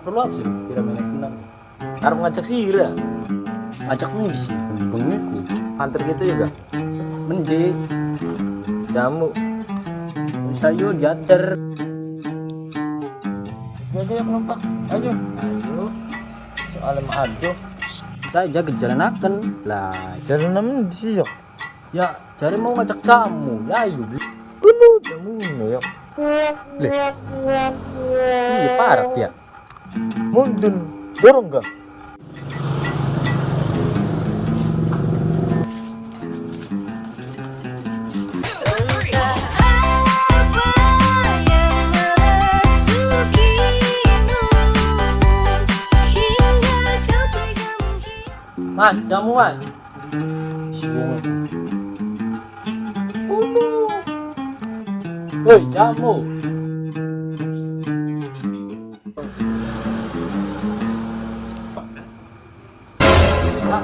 perlu apa sih? Kira banyak kenal. Arep ngajak sira. Ajak nih sih, bengiku. Antar gitu juga. Mende, Jamu. sayur diantar. Ayo penumpang. Ayo. Ayo, Soalnya mah aduh. saya jaga jalan akan lah. Jalan nemen di yok. Ya, cari mau ngajak jamu. Ya, ayo. Kuno jamu yok. Leh, iya parah ya. Mundun dorong enggak? Mas, jamu mas. Woi, jamu.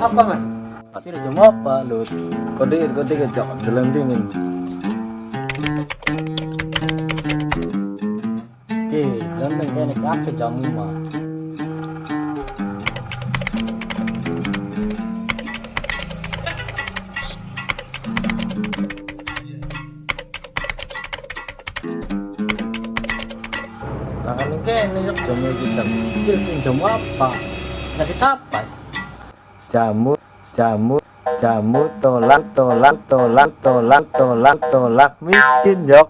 Apa mas? Pasti ada jamu apa, Lut? Kode kecok dalam dingin. Oke, dalam kayak apa jamu mah? Nah ini kene yok jamu kita. Kira jamu apa? Nasi kapas. Jamu tolak miskin yok.